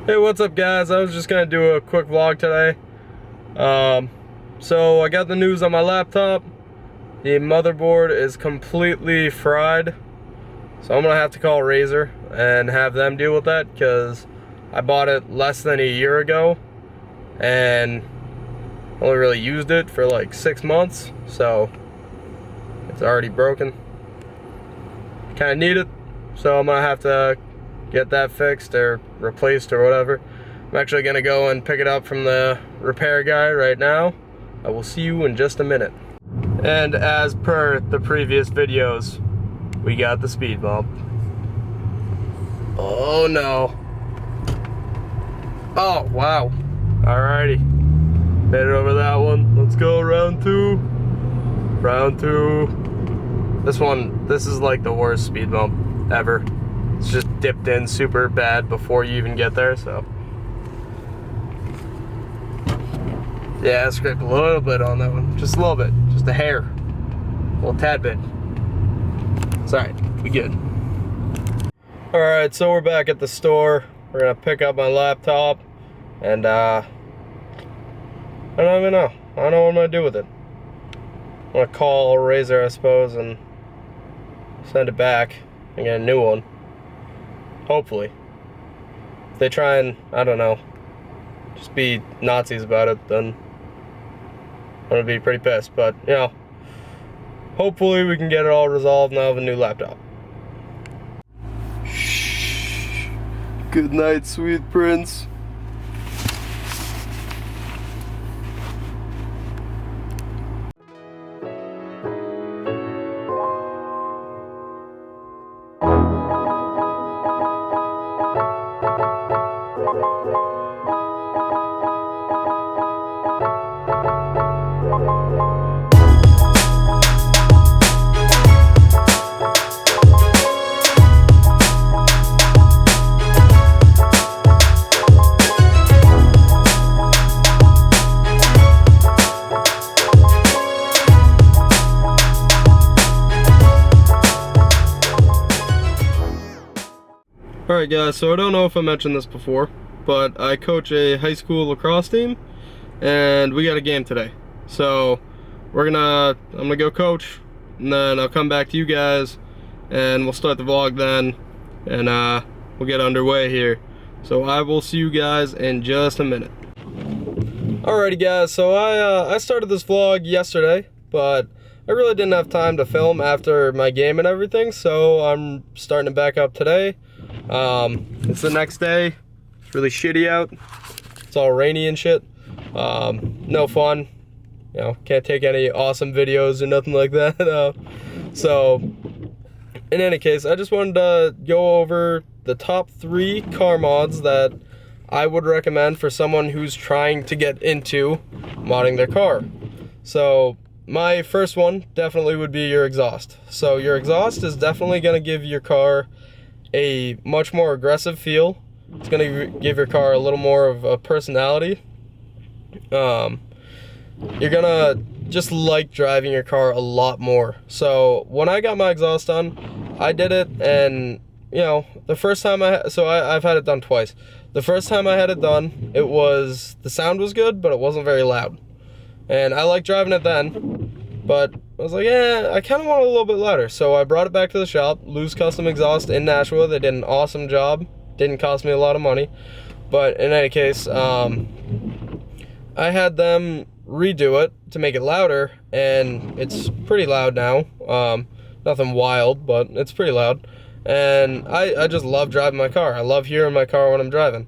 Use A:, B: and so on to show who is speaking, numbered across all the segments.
A: Hey, what's up guys? I was just gonna do a quick vlog today. So I got the news on my laptop. The motherboard is completely fried. So I'm gonna have to call Razer and have them deal with that because I bought it less than a year ago and only really used it for like 6 months. So it's already broken. Kinda need it. So I'm gonna have to get that fixed or replaced or whatever. I'm actually gonna go and pick it up from the repair guy right now. I will see you in just a minute. And as per the previous videos, we got the speed bump. Oh no. Oh wow. Alrighty. Made it over that one. Let's go round two. Round two. This is like the worst speed bump ever. It's just dipped in super bad before you even get there, so. Yeah, I scraped a little bit on that one. Just a little bit. Just a hair. A little tad bit. It's alright. We good. Alright, so we're back at the store. We're gonna pick up my laptop. And, I don't even know. I don't know what I'm gonna do with it. I'm gonna call Razer, I suppose, and send it back and get a new one. Hopefully. If they try and, I don't know, just be Nazis about it, then I'm gonna be pretty pissed. But, you know, hopefully we can get it all resolved and I'll have a new laptop. Shh. Good night, sweet prince. Alright guys, so I don't know if I mentioned this before, but I coach a high school lacrosse team and we got a game today. So I'm gonna go coach and then I'll come back to you guys and we'll start the vlog then and we'll get underway here. So I will see you guys in just a minute. Alrighty guys, so I started this vlog yesterday, but I really didn't have time to film after my game and everything, so I'm starting it back up today. It's the next day. It's really shitty out. It's all rainy and shit. No fun. You know, can't take any awesome videos or nothing like that. So, in any case, I just wanted to go over the top 3 car mods that I would recommend for someone who's trying to get into modding their car. So, my first one definitely would be your exhaust. So, your exhaust is definitely going to give your car a much more aggressive feel. It's going to give your car a little more of a personality. You're going to just like driving your car a lot more. So when I got my exhaust done, I did it, and you know, the first time I've had it done twice. The first time I had it done, the sound was good, but it wasn't very loud. And I liked driving it then. But I was like, yeah, I kind of want it a little bit louder. So I brought it back to the shop, Lou's Custom Exhaust in Nashua. They did an awesome job. Didn't cost me a lot of money. But in any case, I had them redo it to make it louder. And it's pretty loud now. Nothing wild, but it's pretty loud. And I just love driving my car. I love hearing my car when I'm driving.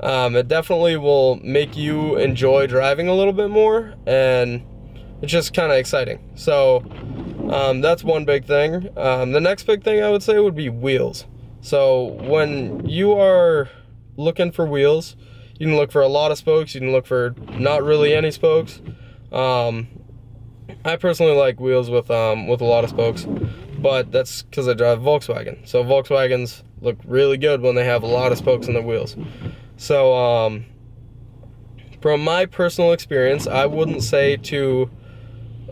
A: It definitely will make you enjoy driving a little bit more. And it's just kind of exciting. So that's one big thing. The next big thing I would say would be wheels. So when you are looking for wheels, you can look for a lot of spokes. You can look for not really any spokes. I personally like wheels with a lot of spokes, but that's because I drive Volkswagen. So Volkswagens look really good when they have a lot of spokes in their wheels. So from my personal experience, I wouldn't say to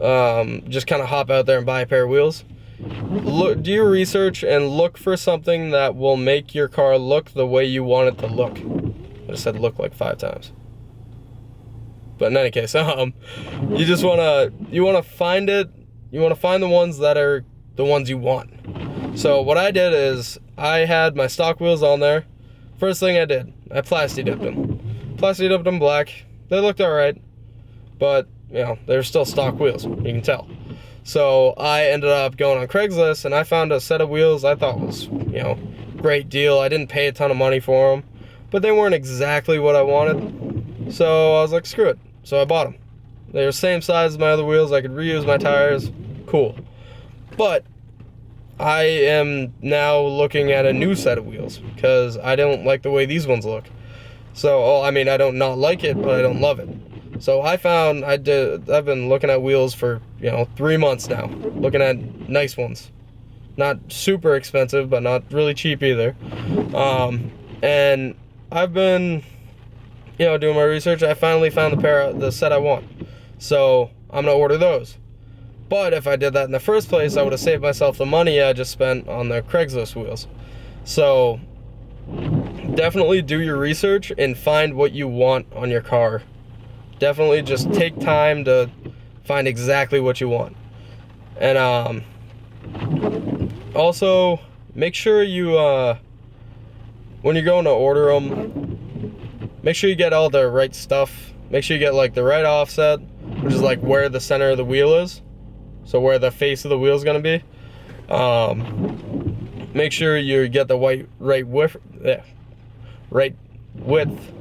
A: just kind of hop out there and buy a pair of wheels. Do your research and look for something that will make your car look the way you want it to look. I just said look like 5 times. But in any case, you just wanna find it. You wanna find the ones that are the ones you want. So what I did is I had my stock wheels on there. First thing I did, I plasti dipped them. Plasti dipped them black. They looked all right, but you know they're still stock wheels. You can tell. So I ended up going on Craigslist and I found a set of wheels I thought was, you know, great deal. I didn't pay a ton of money for them, but they weren't exactly what I wanted. So I was like, screw it. So I bought them. They were the same size as my other wheels. I could reuse my tires. Cool. But I am now looking at a new set of wheels because I don't like the way these ones look. So, I mean, I don't not like it, but I don't love it. So I found I've been looking at wheels for, you know, 3 months now, looking at nice ones. Not super expensive, but not really cheap either. And I've been, you know, doing my research. I finally found the set I want. So I'm gonna order those. But if I did that in the first place, I would have saved myself the money I just spent on the Craigslist wheels. So definitely do your research and find what you want on your car. Definitely just take time to find exactly what you want. And also make sure you, when you're going to order them, make sure you get all the right stuff. Make sure you get like the right offset, which is like where the center of the wheel is. So where the face of the wheel is going to be. Make sure you get the right width.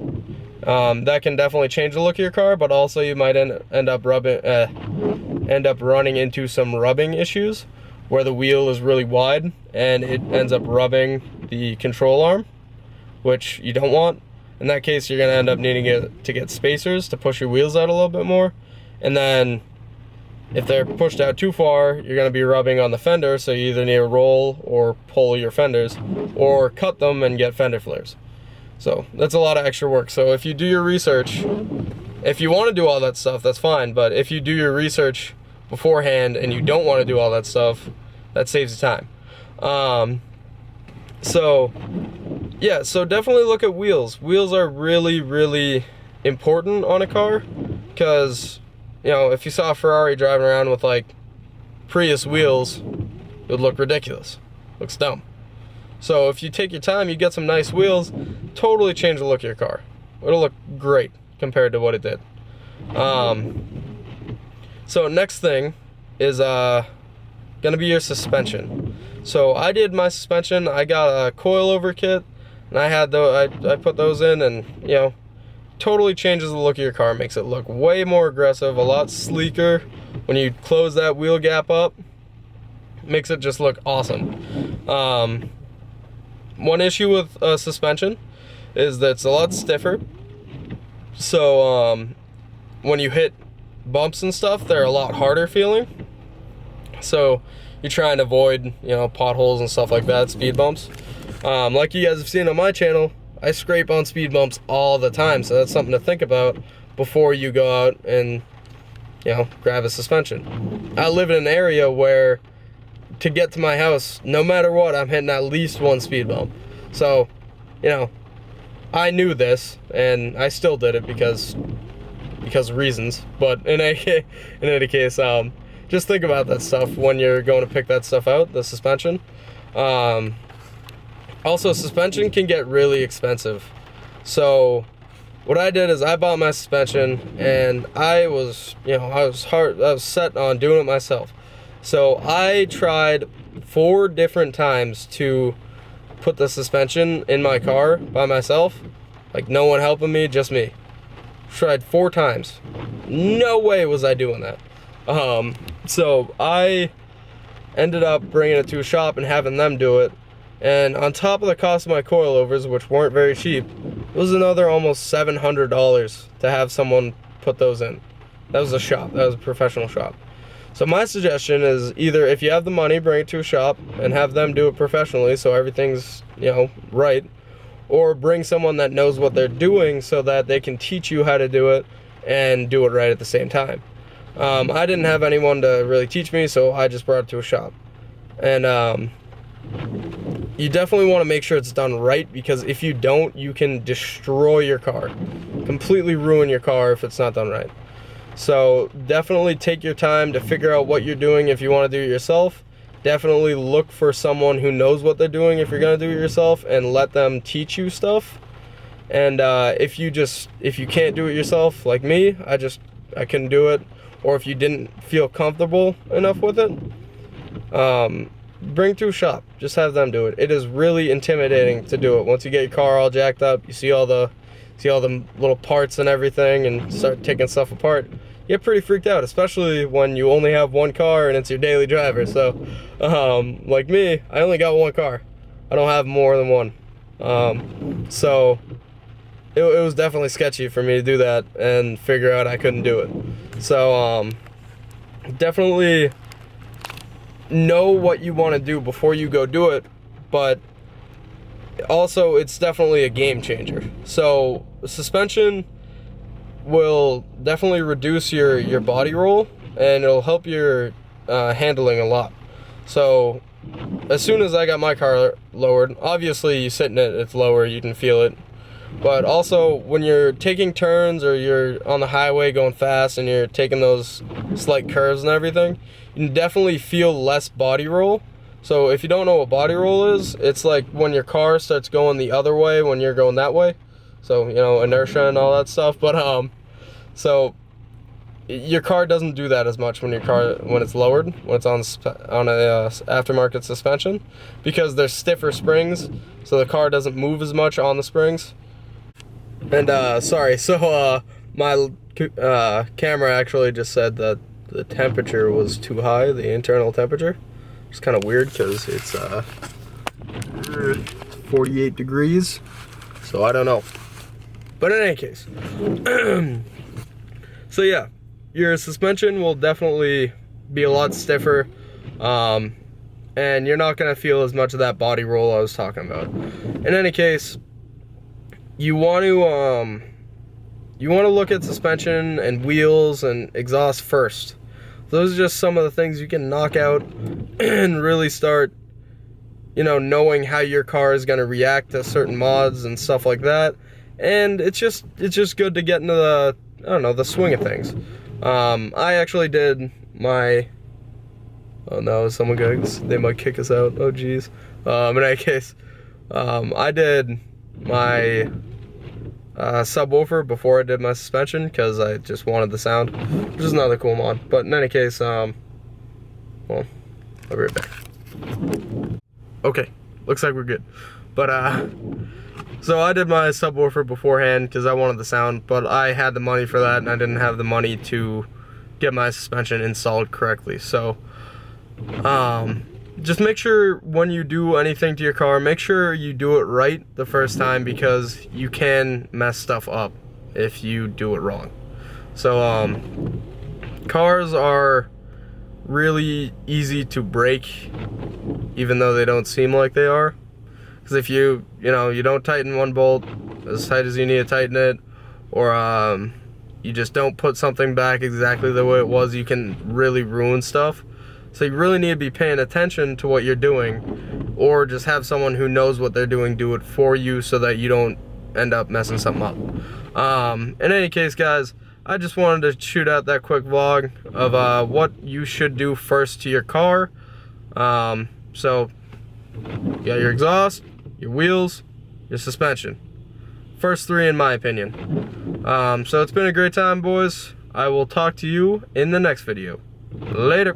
A: That can definitely change the look of your car, but also you might end up running into some rubbing issues where the wheel is really wide and it ends up rubbing the control arm, which you don't want. In that case, you're going to end up needing to get spacers to push your wheels out a little bit more, and then if they're pushed out too far, you're going to be rubbing on the fender, so you either need to roll or pull your fenders, or cut them and get fender flares. So that's a lot of extra work. So if you do your research, if you want to do all that stuff, that's fine. But if you do your research beforehand and you don't want to do all that stuff, that saves you time. So yeah, so definitely look at wheels. Wheels are really, really important on a car because, you know, if you saw a Ferrari driving around with like Prius wheels, it would look ridiculous. Looks dumb. So if you take your time, you get some nice wheels, totally change the look of your car. It'll look great compared to what it did. So next thing is gonna be your suspension. So I did my suspension. I got a coilover kit, and I put those in, and you know, totally changes the look of your car. Makes it look way more aggressive, a lot sleeker. When you close that wheel gap up, makes it just look awesome. One issue with suspension is that it's a lot stiffer. So when you hit bumps and stuff, they're a lot harder feeling. So you try and avoid, you know, potholes and stuff like that, speed bumps. Like you guys have seen on my channel, I scrape on speed bumps all the time, so that's something to think about before you go out and, you know, grab a suspension. I live in an area where to get to my house, no matter what, I'm hitting at least one speed bump. So, you know, I knew this, and I still did it because of reasons. But in any case, just think about that stuff when you're going to pick that stuff out, the suspension. Also, suspension can get really expensive. So what I did is I bought my suspension, and I was set on doing it myself. So I tried 4 different times to put the suspension in my car by myself. Like, no one helping me, just me. Tried 4 times. No way was I doing that. So I ended up bringing it to a shop and having them do it. And on top of the cost of my coilovers, which weren't very cheap, it was another almost $700 to have someone put those in. That was a shop. That was a professional shop. So my suggestion is either if you have the money, bring it to a shop and have them do it professionally so everything's, you know, right, or bring someone that knows what they're doing so that they can teach you how to do it and do it right at the same time. I didn't have anyone to really teach me, so I just brought it to a shop. And you definitely want to make sure it's done right, because if you don't, you can destroy your car, completely ruin your car if it's not done right. So definitely take your time to figure out what you're doing. If you want to do it yourself, definitely look for someone who knows what they're doing if you're going to do it yourself, and let them teach you stuff. And if you can't do it yourself, like me, I couldn't do it, or if you didn't feel comfortable enough with it, bring to a shop. Just have them do it. It is really intimidating to do it. Once you get your car all jacked up, you see all the little parts and everything, and start taking stuff apart, you get pretty freaked out, especially when you only have one car and it's your daily driver. So like me, I only got one car. I don't have more than one. So it was definitely sketchy for me to do that and figure out I couldn't do it. So definitely know what you want to do before you go do it, but also it's definitely a game changer. So suspension will definitely reduce your body roll, and it'll help your handling a lot. So as soon as I got my car lowered, obviously you sit in it, it's lower, you can feel it. But also when you're taking turns, or you're on the highway going fast and you're taking those slight curves and everything, you can definitely feel less body roll. So if you don't know what body roll is, it's like when your car starts going the other way when you're going that way. So, you know, inertia and all that stuff. But so your car doesn't do that as much when it's lowered, when it's on a aftermarket suspension, because there's stiffer springs, so the car doesn't move as much on the springs. And sorry, so my camera actually just said that the temperature was too high, the internal temperature. It's kind of weird because it's 48 degrees, so I don't know. But in any case, so yeah, your suspension will definitely be a lot stiffer, and you're not gonna feel as much of that body roll I was talking about. In any case, you want to look at suspension and wheels and exhaust first. Those are just some of the things you can knock out and really start, you know, knowing how your car is going to react to certain mods and stuff like that. And it's just good to get into the, I don't know, the swing of things. I actually did my, oh no, they might kick us out. Oh geez. In any case, I did my subwoofer before I did my suspension, because I just wanted the sound, which is another cool mod. But in any case, well, I'll be right back. Okay, looks like we're good. But so I did my subwoofer beforehand because I wanted the sound, but I had the money for that and I didn't have the money to get my suspension installed correctly. So just make sure when you do anything to your car, make sure you do it right the first time, because you can mess stuff up if you do it wrong. So cars are really easy to break, even though they don't seem like they are. Because if you don't tighten one bolt as tight as you need to tighten it, or you just don't put something back exactly the way it was, you can really ruin stuff. So you really need to be paying attention to what you're doing, or just have someone who knows what they're doing do it for you, so that you don't end up messing something up. In any case, guys, I just wanted to shoot out that quick vlog of what you should do first to your car. So you got your exhaust, your wheels, your suspension. First three in my opinion. So it's been a great time, boys. I will talk to you in the next video. Later.